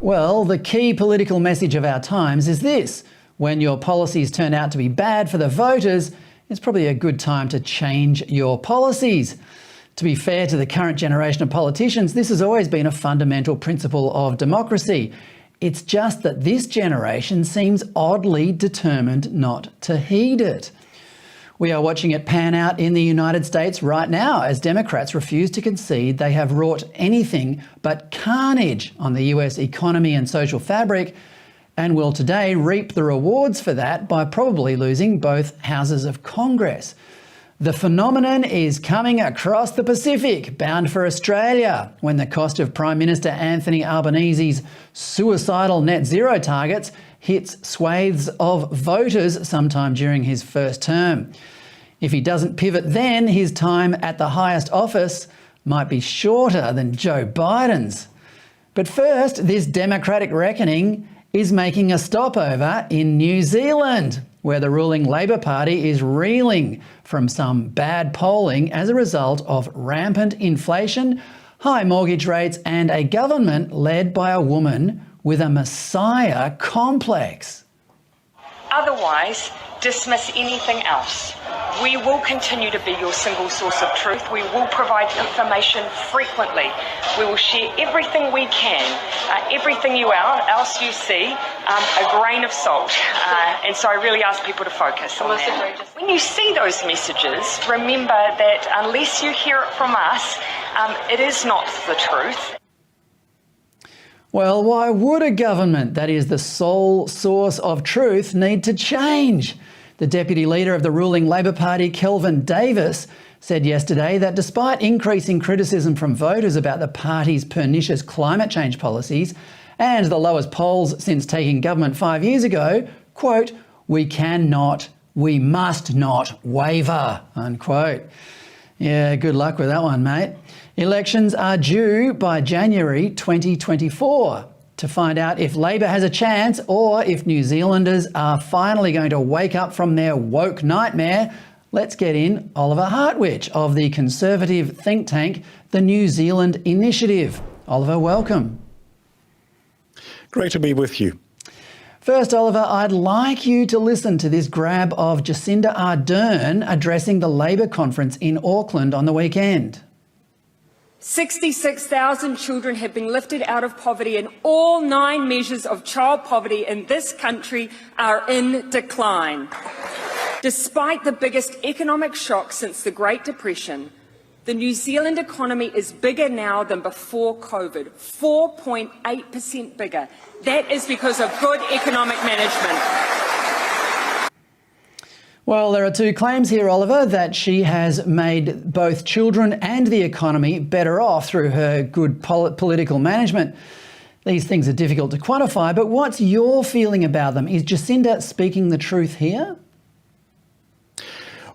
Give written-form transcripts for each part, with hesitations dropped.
Well, the key political message of our times is this: when your policies turn out to be bad for the voters, it's probably a good time to change your policies. To be fair to the current generation of politicians, this has always been a fundamental principle of democracy. It's just that this generation seems oddly determined not to heed it. We are watching it pan out in the United States right now as Democrats refuse to concede they have wrought anything but carnage on the US economy and social fabric, and will today reap the rewards for that by probably losing both houses of Congress. The phenomenon is coming across the Pacific, bound for Australia, when the cost of Prime Minister Anthony Albanese's suicidal net zero targets hits swathes of voters sometime during his first term. If he doesn't pivot then, his time at the highest office might be shorter than Joe Biden's. But first, this democratic reckoning is making a stopover in New Zealand, where the ruling Labor Party is reeling from some bad polling as a result of rampant inflation, high mortgage rates, and a government led by a woman with a messiah complex. Otherwise, dismiss anything else. We will continue to be your single source of truth. We will provide information frequently. We will share everything we can, everything else you see, a grain of salt. And so I really ask people to focus on that. When you see those messages, remember that unless you hear it from us, it is not the truth. Well, why would a government that is the sole source of truth need to change? The Deputy Leader of the ruling Labor Party, Kelvin Davis, said yesterday that despite increasing criticism from voters about the party's pernicious climate change policies and the lowest polls since taking government 5 years ago, quote, we must not waver, unquote. Yeah, good luck with that one, mate. Elections are due by January 2024 to find out if Labor has a chance or if New Zealanders are finally going to wake up from their woke nightmare. Let's get in Oliver Hartwich of the conservative think tank, the New Zealand Initiative. Oliver, welcome. Great to be with you. First, Oliver, I'd like you to listen to this grab of Jacinda Ardern addressing the Labor conference in Auckland on the weekend. 66,000 children have been lifted out of poverty, and all 9 measures of child poverty in this country are in decline. Despite the biggest economic shock since the Great Depression, the New Zealand economy is bigger now than before COVID, 4.8% bigger. That is because of good economic management. Well, there are 2 claims here, Oliver, that she has made both children and the economy better off through her good political management. These things are difficult to quantify, but what's your feeling about them? Is Jacinda speaking the truth here?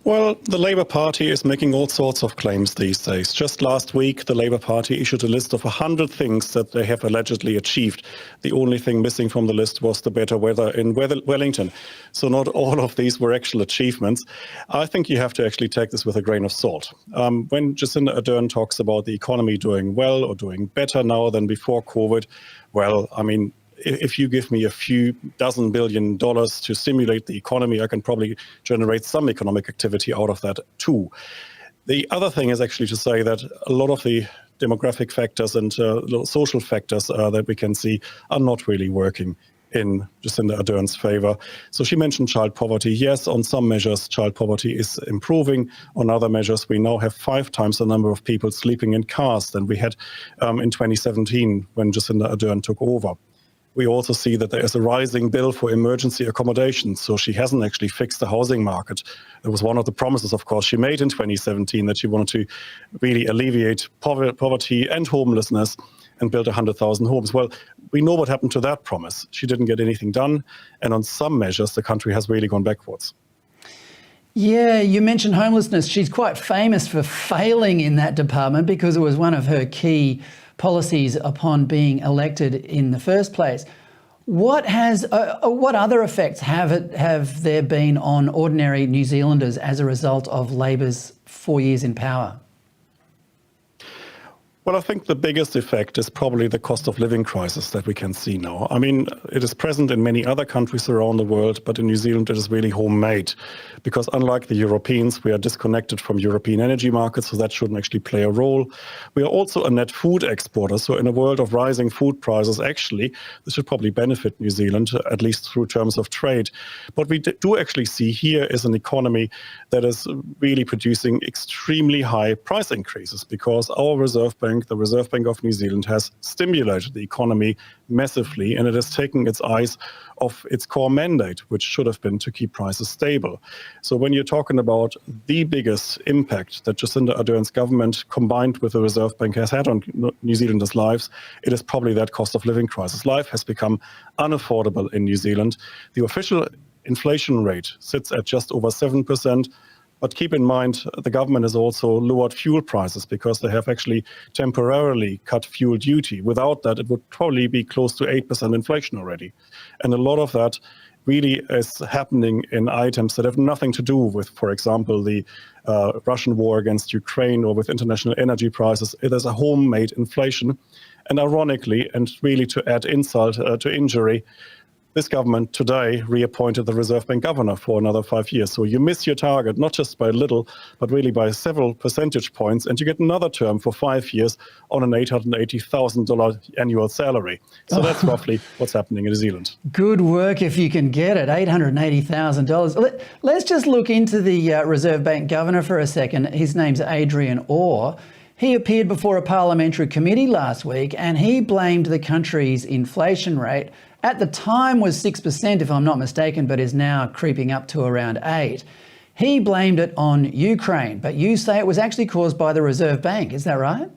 Well, the Labour Party is making all sorts of claims these days. Just last week, the Labour Party issued a list of 100 things that they have allegedly achieved. The only thing missing from the list was the better weather in Wellington. So not all of these were actual achievements. I think you have to actually take this with a grain of salt. When Jacinda Ardern talks about the economy doing well or doing better now than before COVID, well, I mean, if you give me a few dozen $1 billion to stimulate the economy, I can probably generate some economic activity out of that too. The other thing is actually to say that a lot of the demographic factors and social factors that we can see are not really working in Jacinda Ardern's favour. So she mentioned child poverty. Yes, on some measures, child poverty is improving. On other measures, we now have 5 times the number of people sleeping in cars than we had in 2017 when Jacinda Ardern took over. We also see that there is a rising bill for emergency accommodation. So she hasn't actually fixed the housing market. It was one of the promises, of course, she made in 2017 that she wanted to really alleviate poverty and homelessness and build 100,000 homes. Well, we know what happened to that promise. She didn't get anything done. And on some measures, the country has really gone backwards. Yeah, you mentioned homelessness. She's quite famous for failing in that department because it was one of her key policies upon being elected in the first place. What other effects have there been on ordinary New Zealanders as a result of Labor's 4 years in power? Well, I think the biggest effect is probably the cost of living crisis that we can see now. I mean, it is present in many other countries around the world, but in New Zealand it is really homemade, because unlike the Europeans, we are disconnected from European energy markets, so that shouldn't actually play a role. We are also a net food exporter, so in a world of rising food prices, actually, this should probably benefit New Zealand, at least through terms of trade. What we do actually see here is an economy that is really producing extremely high price increases, because our Reserve Bank, the Reserve Bank of New Zealand, has stimulated the economy massively, and it has taken its eyes off its core mandate, which should have been to keep prices stable. So when you're talking about the biggest impact that Jacinda Ardern's government combined with the Reserve Bank has had on New Zealanders' lives, it is probably that cost of living crisis. Life has become unaffordable in New Zealand. The official inflation rate sits at just over 7%. But keep in mind, the government has also lowered fuel prices because they have actually temporarily cut fuel duty. Without that, it would probably be close to 8% inflation already. And a lot of that really is happening in items that have nothing to do with, for example, the Russian war against Ukraine or with international energy prices. It is a homemade inflation. And ironically, and really to add insult to injury, this government today reappointed the Reserve Bank governor for another 5 years. So you miss your target, not just by little, but really by several percentage points, and you get another term for 5 years on an $880,000 annual salary. So that's roughly what's happening in New Zealand. Good work if you can get it, $880,000. Let's just look into the Reserve Bank governor for a second. His name's Adrian Orr. He appeared before a parliamentary committee last week and he blamed the country's inflation rate. At the time was 6%, if I'm not mistaken, but is now creeping up to around 8%. He blamed it on Ukraine, but you say it was actually caused by the Reserve Bank. Is that right?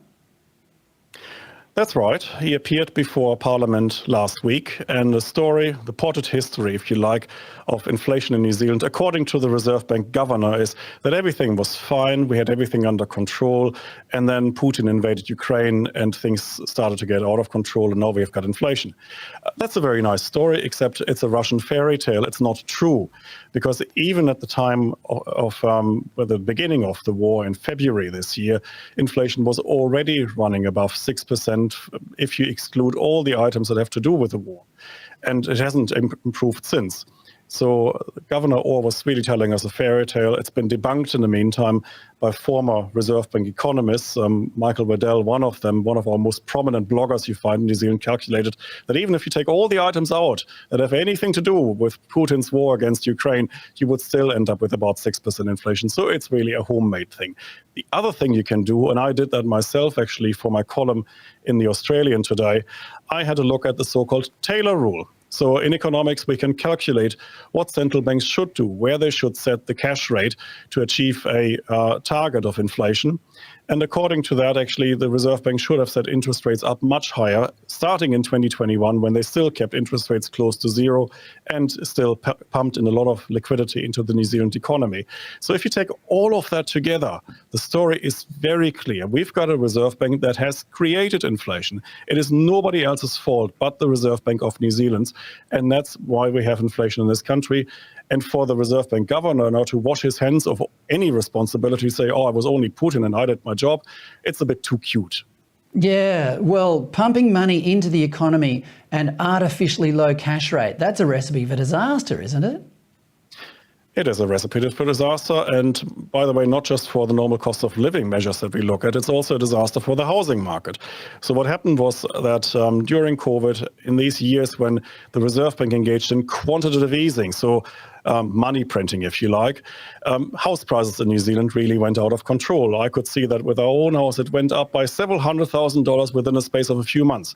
That's right. He appeared before Parliament last week, and the story, the potted history, if you like, of inflation in New Zealand, according to the Reserve Bank governor, is that everything was fine, we had everything under control, and then Putin invaded Ukraine and things started to get out of control, and now we have got inflation. That's a very nice story, except it's a Russian fairy tale. It's not true, because even at the time of the beginning of the war in February this year, inflation was already running above 6%. If you exclude all the items that have to do with the war. And it hasn't improved since. So Governor Orr was really telling us a fairy tale. It's been debunked in the meantime by former Reserve Bank economists. Michael Waddell, one of them, one of our most prominent bloggers you find in New Zealand, calculated that even if you take all the items out that have anything to do with Putin's war against Ukraine, you would still end up with about 6% inflation. So it's really a homemade thing. The other thing you can do, and I did that myself actually for my column in the Australian today, I had a look at the so-called Taylor rule. So in economics, we can calculate what central banks should do, where they should set the cash rate to achieve a target of inflation. And according to that, actually, the Reserve Bank should have set interest rates up much higher, starting in 2021, when they still kept interest rates close to zero and still pumped in a lot of liquidity into the New Zealand economy. So if you take all of that together, the story is very clear. We've got a Reserve Bank that has created inflation. It is nobody else's fault but the Reserve Bank of New Zealand. And that's why we have inflation in this country. And for the Reserve Bank governor now to wash his hands of any responsibility, say, oh, I was only Putin and I did my job, it's a bit too cute. Yeah, well, pumping money into the economy and artificially low cash rate, that's a recipe for disaster, isn't it? It is a recipe for disaster. And by the way, not just for the normal cost of living measures that we look at, it's also a disaster for the housing market. So what happened was that during COVID, in these years when the Reserve Bank engaged in quantitative easing, so money printing, if you like, house prices in New Zealand really went out of control. I could see that with our own house, it went up by several $100,000 within a space of a few months.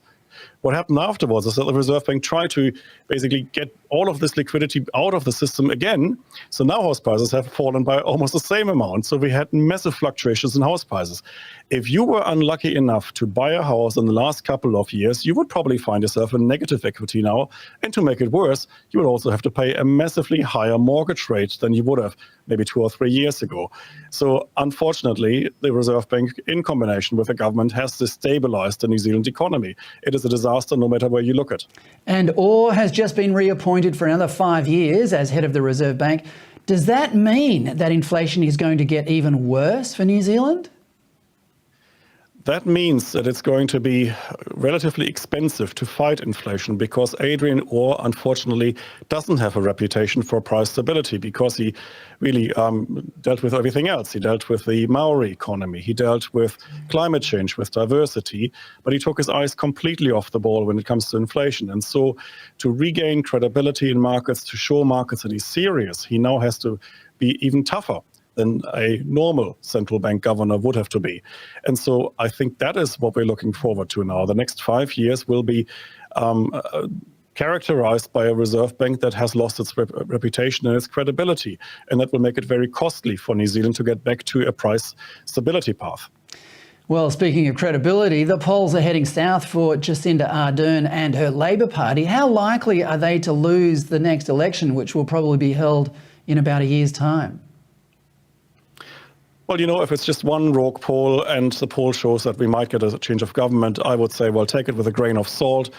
What happened afterwards is that the Reserve Bank tried to basically get all of this liquidity out of the system again. So now house prices have fallen by almost the same amount. So we had massive fluctuations in house prices. If you were unlucky enough to buy a house in the last couple of years, you would probably find yourself in negative equity now. And to make it worse, you would also have to pay a massively higher mortgage rate than you would have maybe 2 or 3 years ago. So unfortunately, the Reserve Bank, in combination with the government, has destabilized the New Zealand economy. It is a disaster no matter where you look at. And Orr has just been reappointed for another 5 years as head of the Reserve Bank. Does that mean that inflation is going to get even worse for New Zealand? That means that it's going to be relatively expensive to fight inflation because Adrian Orr, unfortunately, doesn't have a reputation for price stability because he really dealt with everything else. He dealt with the Maori economy. He dealt with climate change, with diversity, but he took his eyes completely off the ball when it comes to inflation. And so to regain credibility in markets, to show markets that he's serious, he now has to be even tougher than a normal central bank governor would have to be. And so I think that is what we're looking forward to now. The next 5 years will be characterized by a reserve bank that has lost its reputation and its credibility. And that will make it very costly for New Zealand to get back to a price stability path. Well, speaking of credibility, the polls are heading south for Jacinda Ardern and her Labor Party. How likely are they to lose the next election, which will probably be held in about a year's time? Well, you know, if it's just one rogue poll and the poll shows that we might get a change of government, I would say, well, take it with a grain of salt.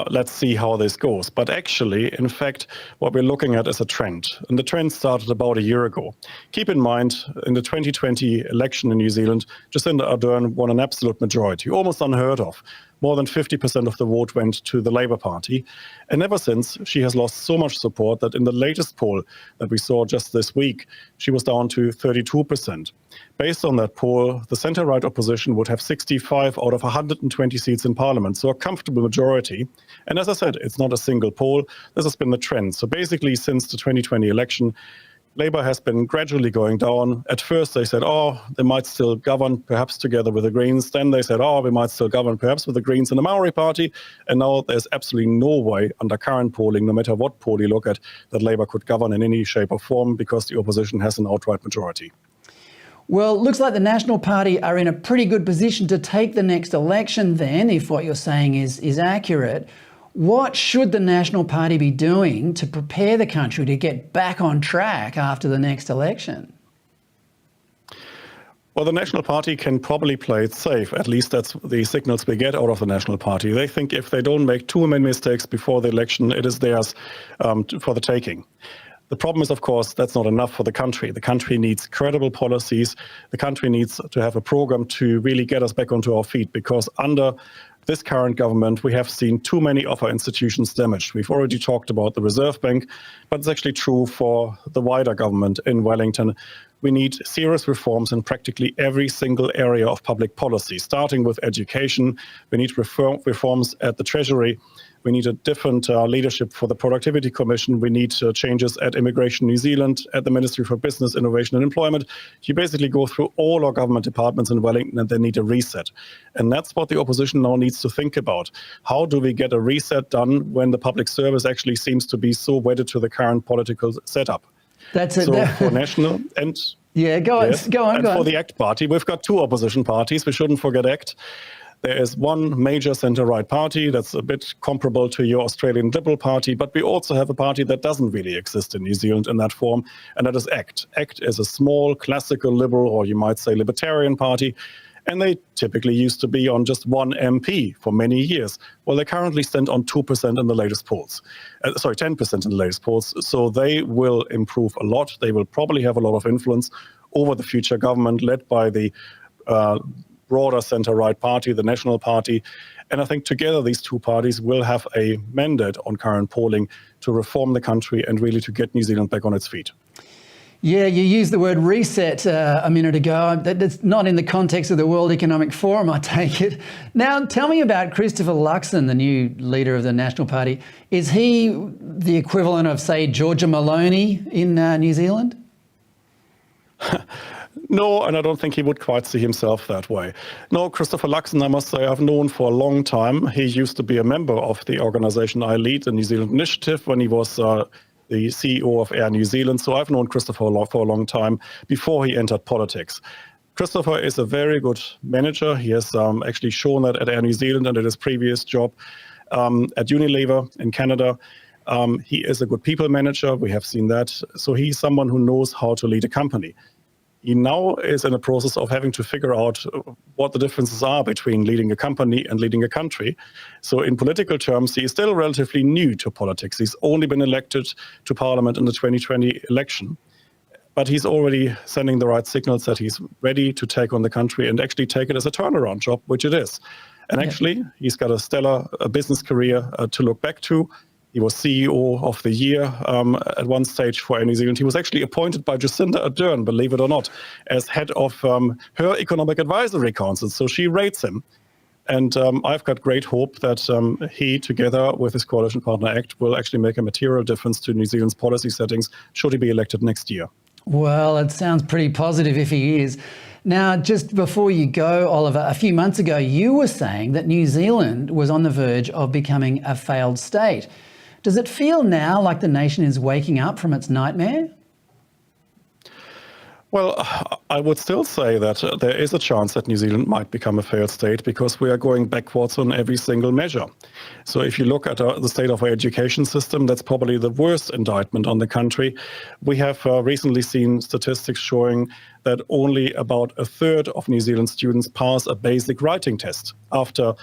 Let's see how this goes. But actually, in fact, what we're looking at is a trend. And the trend started about a year ago. Keep in mind, in the 2020 election in New Zealand, Jacinda Ardern won an absolute majority, almost unheard of. More than 50% of the vote went to the Labour Party. And ever since, she has lost so much support that in the latest poll that we saw just this week, she was down to 32%. Based on that poll, the centre-right opposition would have 65 out of 120 seats in Parliament, so a comfortable majority. And as I said, it's not a single poll. This has been the trend. So basically, since the 2020 election, Labour has been gradually going down. At first, they said, they might still govern, perhaps together with the Greens. Then they said, we might still govern, perhaps with the Greens and the Maori Party. And now there's absolutely no way, under current polling, no matter what poll you look at, that Labour could govern in any shape or form because the opposition has an outright majority. Well, it looks like the National Party are in a pretty good position to take the next election then, if what you're saying is accurate. What should the National Party be doing to prepare the country to get back on track after the next election? Well, the National Party can probably play it safe. At least that's the signals we get out of the National Party. They think if they don't make too many mistakes before the election, it is theirs for the taking. The problem is, of course, that's not enough for the country. The country needs credible policies. The country needs to have a program to really get us back onto our feet, because under this current government, we have seen too many of our institutions damaged. We've already talked about the Reserve Bank, but it's actually true for the wider government in Wellington. We need serious reforms in practically every single area of public policy, starting with education. We need reforms at the Treasury. We need a different leadership for the Productivity Commission. We need changes at Immigration New Zealand, at the Ministry for Business, Innovation and Employment. You basically go through all our government departments in Wellington and they need a reset. And that's what the opposition now needs to think about. How do we get a reset done when the public service actually seems to be so wedded to the current political setup? That's it. So for national and... Yeah, go on. Yes, go on. And for the ACT party, we've got two opposition parties. We shouldn't forget ACT. There is one major centre-right party that's a bit comparable to your Australian Liberal Party, but we also have a party that doesn't really exist in New Zealand in that form, and that is ACT. ACT is a small, classical liberal, or you might say libertarian party, and they typically used to be on just one MP for many years. Well, they currently stand on 2% in the latest polls. 10% in the latest polls. So they will improve a lot. They will probably have a lot of influence over the future government led by the broader centre-right party, the National Party. And I think together these two parties will have a mandate on current polling to reform the country and really to get New Zealand back on its feet. Yeah, you used the word reset a minute ago. That's not in the context of the World Economic Forum, I take it. Now, tell me about Christopher Luxon, the new leader of the National Party. Is he the equivalent of, say, Georgia Maloney in New Zealand? No, and I don't think he would quite see himself that way. No, Christopher Luxon, I must say, I've known for a long time. He used to be a member of the organisation I lead, the New Zealand Initiative, when he was the CEO of Air New Zealand. So I've known Christopher for a long time before he entered politics. Christopher is a very good manager. He has actually shown that at Air New Zealand and at his previous job at Unilever in Canada. He is a good people manager. We have seen that. So he's someone who knows how to lead a company. He now is in a process of having to figure out what the differences are between leading a company and leading a country. So in political terms, he is still relatively new to politics. He's only been elected to Parliament in the 2020 election. but he's already sending the right signals that he's ready to take on the country and actually take it as a turnaround job, which it is. And actually, he's got a stellar business career to look back to. He was CEO of the year at one stage for Air New Zealand. He was actually appointed by Jacinda Ardern, believe it or not, as head of her Economic Advisory Council. So she rates him. And I've got great hope that he, together with his coalition partner ACT, will actually make a material difference to New Zealand's policy settings should he be elected next year. Well, it sounds pretty positive if he is. Now, just before you go, Oliver, a few months ago, you were saying that New Zealand was on the verge of becoming a failed state. Does it feel now like the nation is waking up from its nightmare? Well, I would still say that there is a chance that New Zealand might become a failed state because we are going backwards on every single measure. So if you look at the state of our education system, that's probably the worst indictment on the country. We have recently seen statistics showing that only about a third of New Zealand students pass a basic writing test after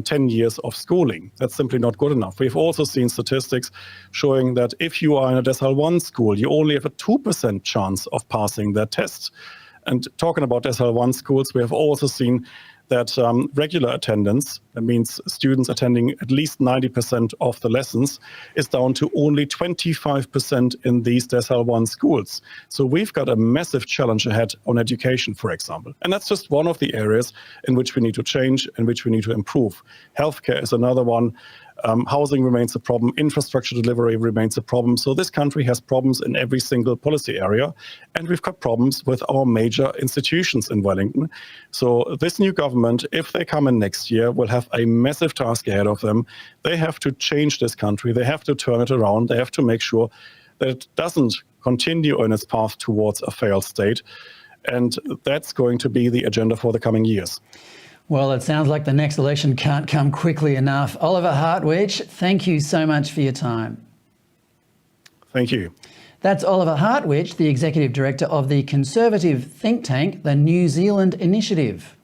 10 years of schooling. That's simply not good enough. We've also seen statistics showing that if you are in a Decile 1 school, you only have a 2% chance of passing that test. And talking about Decile 1 schools, we have also seen that regular attendance, that means students attending at least 90% of the lessons, is down to only 25% in these Decile 1 schools. So we've got a massive challenge ahead on education, for example. And that's just one of the areas in which we need to change, in which we need to improve. Healthcare is another one. Housing remains a problem. Infrastructure delivery remains a problem. So this country has problems in every single policy area. And we've got problems with our major institutions in Wellington. So this new government, if they come in next year, will have a massive task ahead of them. They have to change this country. They have to turn it around. They have to make sure that it doesn't continue on its path towards a failed state. And that's going to be the agenda for the coming years. Well, it sounds like the next election can't come quickly enough. Oliver Hartwich, thank you so much for your time. Thank you. That's Oliver Hartwich, the Executive Director of the conservative think tank, the New Zealand Initiative.